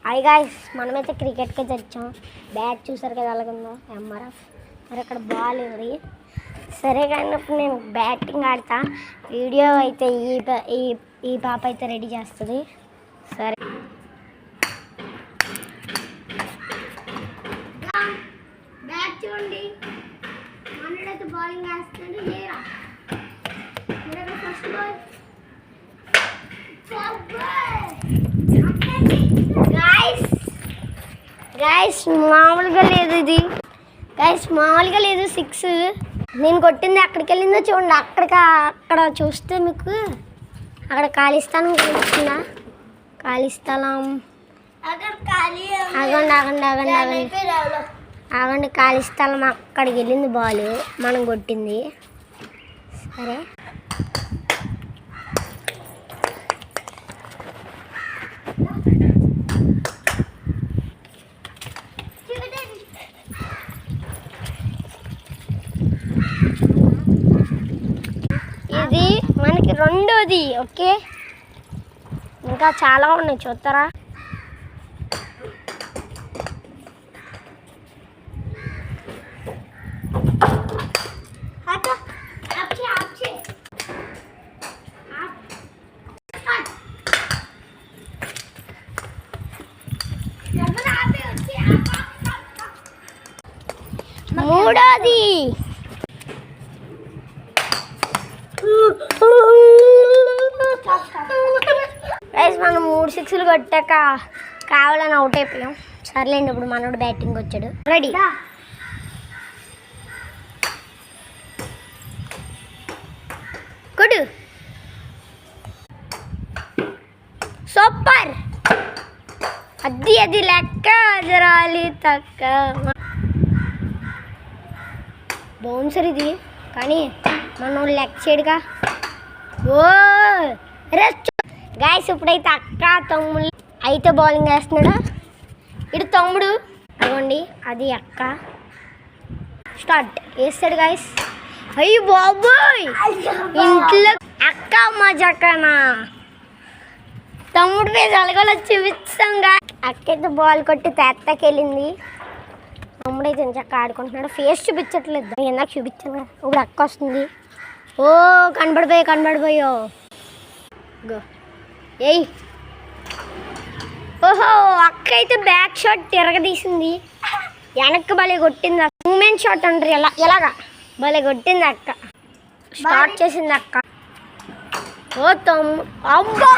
Hi guys, మనమైతే క్రికెట్కి తెచ్చాం. బ్యాట్ చూసారు కదా అలాగుందో ఎంఆర్ఎఫ్. మరి అక్కడ బాల్ ఉంది. సరే కానీ ఇప్పుడు నేను బ్యాటింగ్ ఆడతా. వీడియో అయితే ఈ పాప అయితే రెడీ చేస్తుంది. సరే బ్యాట్ చూడండి, మనడైతే బౌలింగ్ వేస్తాడు. లేరా ఫస్ట్ బాల్ గైస్ మామూలుగా లేదు ఇది. గైస్ మామూలుగా లేదు. 6 నేను కొట్టింది అక్కడికి వెళ్ళిందో చూడండి. అక్కడ చూస్తే మీకు అక్కడ ఖాళీ స్థలం కనిపిస్తుందా? ఖాళీ స్థలం ఆగండి. ఖాళీ స్థలం అక్కడికి వెళ్ళింది బాల్, మనం కొట్టింది. సరే ఇది మనకి రెండోది. ఓకే, ఇంకా చాలా ఉన్నాయి చూస్తారా? మూడోది గైస్ మనం 3 6లు కొట్టాక కావాలని అవుట్ అయిపోయాం. సర్లేండి, ఇప్పుడు మనోడు బ్యాటింగ్ వచ్చాడు. రెడీ కొడు. సూపర్. అది లెక్క జరాలి తక్క బౌన్సర్ ఇది, కానీ మనోడు లెక్క చేయడుగా. Oh rest guys. ఇప్పుడైతే అక్క తమ్ముడు అయితే బౌలింగ్ వేస్తున్నాడు. ఇటు తమ్ముడు అవ్వండి, అది అక్క. స్టార్ట్ వేస్తాడు గాయస్. అయ్యి బాబోయ్, ఇంట్లో అక్క మజాకనా తమ్ముడు మీద అలగల చూపిస్తాంగా. అక్క అయితే బాల్ కొట్టి తేత్తకెళ్ళింది. తమ్ముడు అయితే చక్క ఆడుకుంటున్నాడు. ఫేస్ చూపించట్లేదు, ఇందాక చూపించాను కదా. ఇప్పుడు అక్క వస్తుంది. ఓ కనబడిపోయో గో. ఏయ్ ఓహో, అక్క అయితే బ్యాక్ షాట్ తిరగదీసింది. వెనక్కి భలే కొట్టింది. మూమెంట్ షాట్ అంటారు. ఎలాగా భలే కొట్టింది అక్క. స్టార్ట్ చేసింది అక్క. ఓ తమ్ముడు అబ్బా